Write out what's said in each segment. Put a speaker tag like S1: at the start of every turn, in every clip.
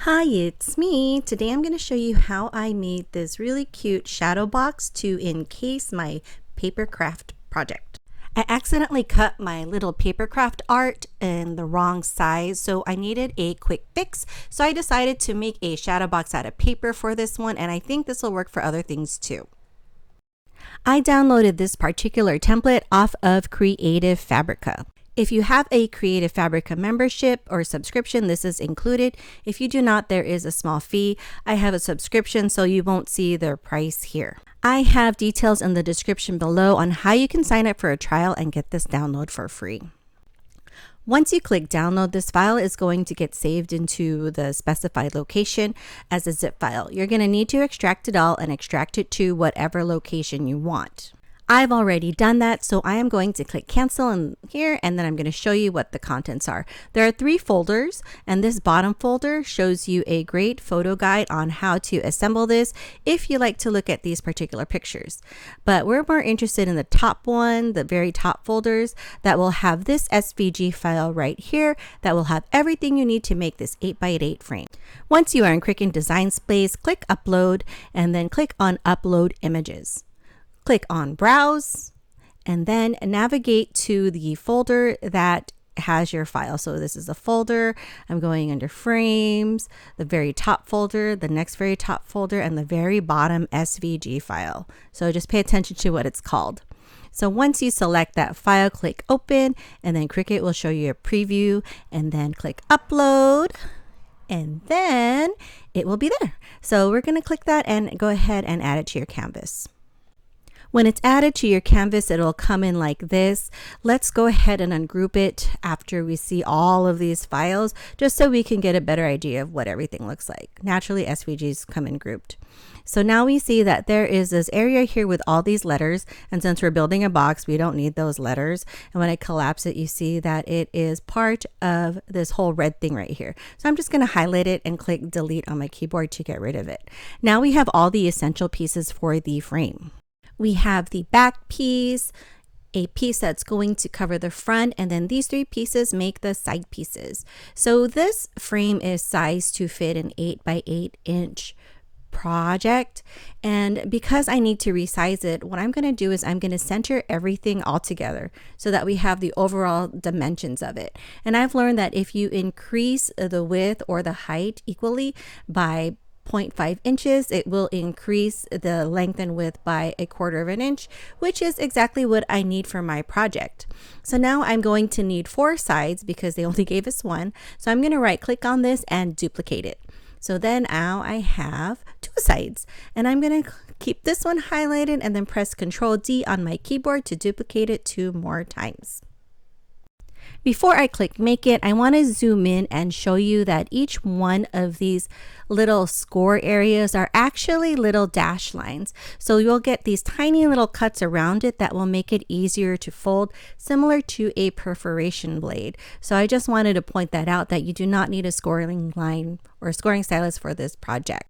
S1: Hi, it's me. Today I'm going to show you how I made this really cute shadow box to encase my paper craft project. I accidentally cut my little paper craft art in the wrong size, so I needed a quick fix. So I decided to make a shadow box out of paper for this one, and I think this will work for other things too. I downloaded this particular template off of Creative Fabrica. If you have a Creative Fabrica membership or subscription, this is included. If you do not, there is a small fee. I have a subscription, so you won't see their price here. I have details in the description below on how you can sign up for a trial and get this download for free. Once you click download, this file is going to get saved into the specified location as a zip file. You're going to need to extract it all and extract it to whatever location you want. I've already done that, so I am going to click cancel in here, and then I'm going to show you what the contents are. There are 3 folders, and this bottom folder shows you a great photo guide on how to assemble this if you like to look at these particular pictures. But we're more interested in the top one, the very top folders that will have this SVG file right here that will have everything you need to make this 8x8 frame. Once you are in Cricut Design Space, click upload and then click on upload images. Click on Browse and then navigate to the folder that has your file. So this is the folder. I'm going under Frames, the very top folder, the next very top folder, and the very bottom SVG file. So just pay attention to what it's called. So once you select that file, click Open, and then Cricut will show you a preview, and then click Upload, and then it will be there. So we're going to click that and go ahead and add it to your canvas. When it's added to your canvas, it'll come in like this. Let's go ahead and ungroup it after we see all of these files, just so we can get a better idea of what everything looks like. Naturally, SVGs come in grouped. So now we see that there is this area here with all these letters, and since we're building a box, we don't need those letters. And when I collapse it, you see that it is part of this whole red thing right here. So I'm just going to highlight it and click delete on my keyboard to get rid of it. Now we have all the essential pieces for the frame. We have the back piece, a piece that's going to cover the front, and then these 3 pieces make the side pieces. So this frame is sized to fit an 8x8 inch project, and because I need to resize it, what I'm going to do is I'm going to center everything all together so that we have the overall dimensions of it. And I've learned that if you increase the width or the height equally by 0.5 inches, it will increase the length and width by 1/4 of an inch, which is exactly what I need for my project. So now I'm going to need 4 sides because they only gave us 1. So I'm going to right click on this and duplicate it. So then now I have 2 sides, and I'm going to keep this one highlighted and then press Ctrl D on my keyboard to duplicate it 2 more times. Before I click make it, I want to zoom in and show you that each one of these little score areas are actually little dash lines. So you'll get these tiny little cuts around it that will make it easier to fold, similar to a perforation blade. So I just wanted to point that out, that you do not need a scoring line or a scoring stylus for this project.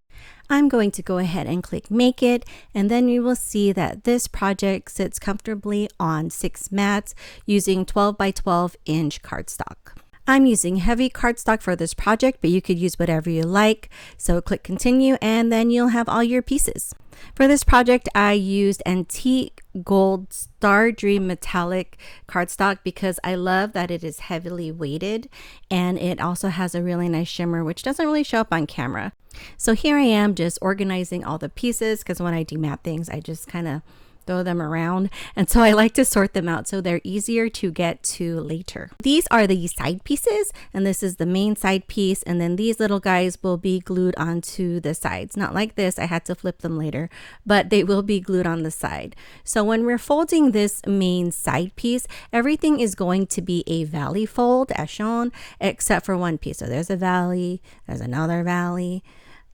S1: I'm going to go ahead and click make it, and then you will see that this project sits comfortably on 6 mats using 12x12 inch cardstock. I'm using heavy cardstock for this project, but you could use whatever you like. So click continue, and then you'll have all your pieces. For this project, I used antique gold Star Dream metallic cardstock because I love that it is heavily weighted, and it also has a really nice shimmer, which doesn't really show up on camera. So here I am just organizing all the pieces, because when I demap things, I just kind of throw them around, and so I like to sort them out so they're easier to get to later. These are the side pieces, and this is the main side piece, and then these little guys will be glued onto the sides. Not like this, I had to flip them later, but they will be glued on the side. So when we're folding this main side piece, everything is going to be a valley fold as shown, except for one piece. So there's a valley, there's another valley,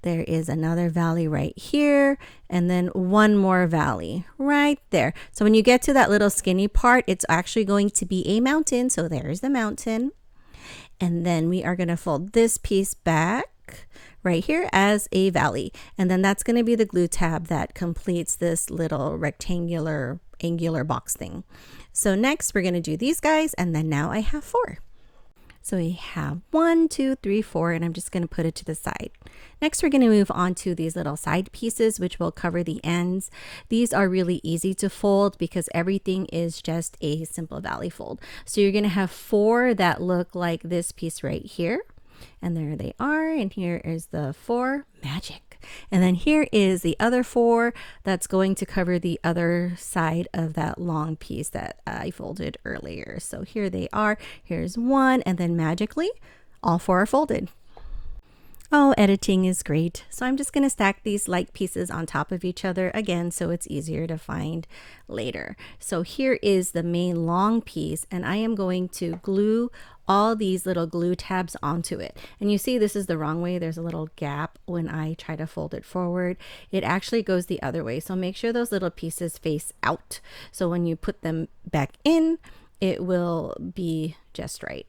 S1: there is another valley right here, and then one more valley right there. So when you get to that little skinny part, it's actually going to be a mountain. So there's the mountain. And then we are going to fold this piece back right here as a valley. And then that's going to be the glue tab that completes this little rectangular angular box thing. So next we're going to do these guys, and then now I have 4. So we have 1, 2, 3, 4, and I'm just going to put it to the side. Next, we're going to move on to these little side pieces, which will cover the ends. These are really easy to fold because everything is just a simple valley fold. So you're going to have 4 that look like this piece right here. And there they are. And here is the 4, magic. And then here is the other 4 that's going to cover the other side of that long piece that I folded earlier. So here they are. Here's 1, and then magically all 4 are folded. Oh, editing is great. So I'm just going to stack these like pieces on top of each other again so it's easier to find later. So here is the main long piece, and I am going to glue all these little glue tabs onto it. And you see this is the wrong way. There's a little gap when I try to fold it forward. It actually goes the other way. So make sure those little pieces face out. So when you put them back in, it will be just right.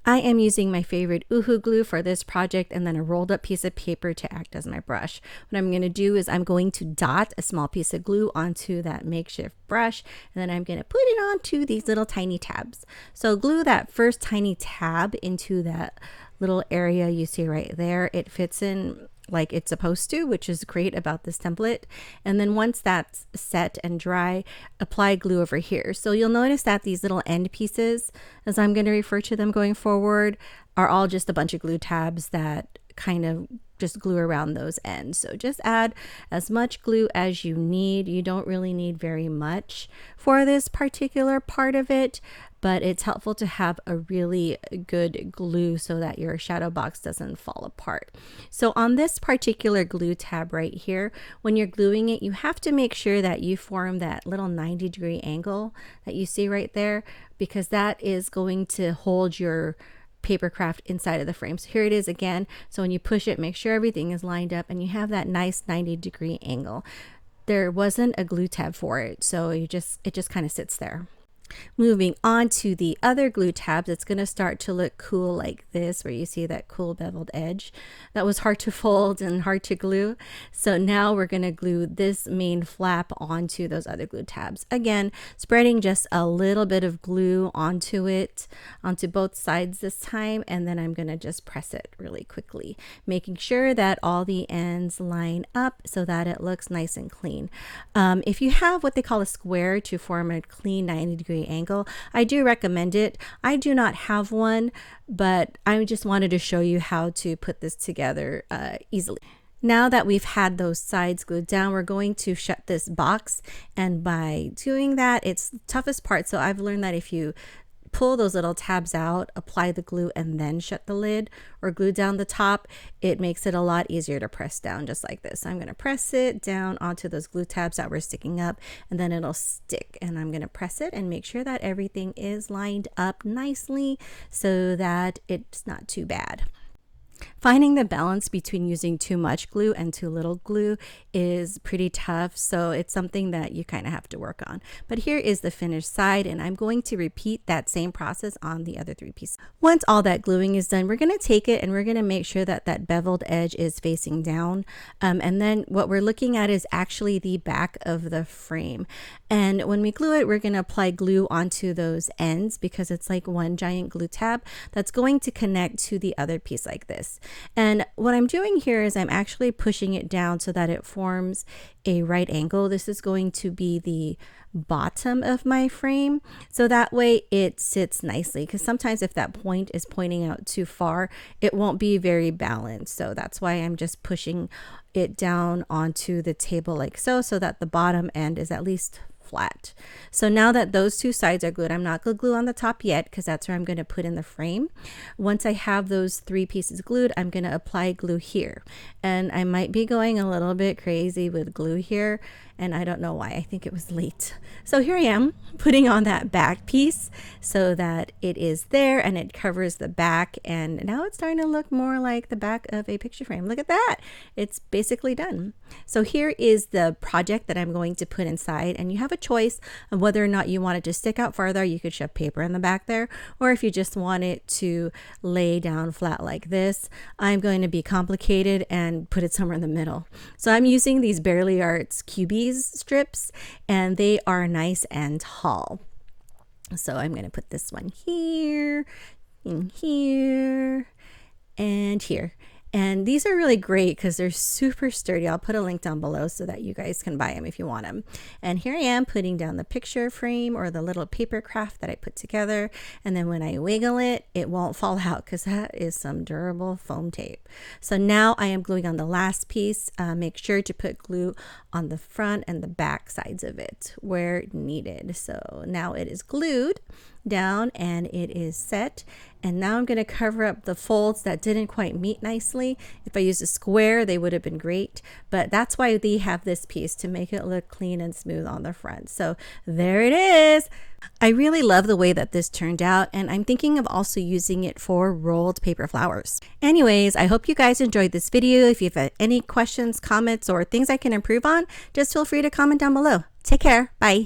S1: I am using my favorite Uhu glue for this project and then a rolled up piece of paper to act as my brush. What I'm going to do is I'm going to dot a small piece of glue onto that makeshift brush, and then I'm going to put it onto these little tiny tabs. So glue that first tiny tab into that little area you see right there. It fits in like it's supposed to, which is great about this template. And then once that's set and dry, apply glue over here. So you'll notice that these little end pieces, as I'm going to refer to them going forward, are all just a bunch of glue tabs that kind of just glue around those ends. So just add as much glue as you need. You don't really need very much for this particular part of it, but it's helpful to have a really good glue so that your shadow box doesn't fall apart. So on this particular glue tab right here, when you're gluing it, you have to make sure that you form that little 90-degree angle that you see right there, because that is going to hold your paper craft inside of the frame. So here it is again. So when you push it, make sure everything is lined up and you have that nice 90-degree angle. There wasn't a glue tab for it, so it just kind of sits there. Moving on to the other glue tabs, it's going to start to look cool like this, where you see that cool beveled edge. That was hard to fold and hard to glue. So now we're going to glue this main flap onto those other glue tabs. Again, spreading just a little bit of glue onto it, onto both sides this time, and then I'm going to just press it really quickly, making sure that all the ends line up so that it looks nice and clean. If you have what they call a square to form a clean 90-degree angle, I do recommend it. I do not have one, but I just wanted to show you how to put this together easily. Now that we've had those sides glued down, we're going to shut this box, and by doing that, it's the toughest part. So I've learned that if you pull those little tabs out, apply the glue, and then shut the lid or glue down the top, it makes it a lot easier to press down just like this. I'm going to press it down onto those glue tabs that were sticking up, and then it'll stick. And I'm going to press it and make sure that everything is lined up nicely so that it's not too bad. Finding the balance between using too much glue and too little glue is pretty tough, so it's something that you kind of have to work on. But here is the finished side, and I'm going to repeat that same process on the other 3 pieces. Once all that gluing is done, we're going to take it and we're going to make sure that that beveled edge is facing down. And then what we're looking at is actually the back of the frame. And when we glue it, we're going to apply glue onto those ends because it's like one giant glue tab that's going to connect to the other piece like this. And what I'm doing here is I'm actually pushing it down so that it forms a right angle. This is going to be the bottom of my frame, so that way it sits nicely, because sometimes if that point is pointing out too far, it won't be very balanced. So that's why I'm just pushing it down onto the table like so that the bottom end is at least flat. So now that those 2 sides are glued, I'm not going to glue on the top yet because that's where I'm going to put in the frame. Once I have those 3 pieces glued, I'm going to apply glue here. And I might be going a little bit crazy with glue here, and I don't know why. I think it was late. So here I am putting on that back piece so that it is there and it covers the back, and now it's starting to look more like the back of a picture frame. Look at that. It's basically done. So here is the project that I'm going to put inside, and you have a choice of whether or not you want it to stick out farther. You could shove paper in the back there, or if you just want it to lay down flat like this. I'm going to be complicated and put it somewhere in the middle. So I'm using these Bearly Arts QBs strips, and they are nice and tall. So I'm going to put this one here, in here, and here. And these are really great because they're super sturdy. I'll put a link down below so that you guys can buy them if you want them. And here I am putting down the picture frame or the little paper craft that I put together. And then when I wiggle it, it won't fall out because that is some durable foam tape. So now I am gluing on the last piece. Make sure to put glue on the front and the back sides of it where needed. So now it is glued down and it is set. And now I'm going to cover up the folds that didn't quite meet nicely. If I used a square, they would have been great, but that's why they have this piece to make it look clean and smooth on the front. So there it is. I really love the way that this turned out, and I'm thinking of also using it for rolled paper flowers. Anyways, I hope you guys enjoyed this video. If you have any questions, comments, or things I can improve on, just feel free to comment down below. Take care. Bye.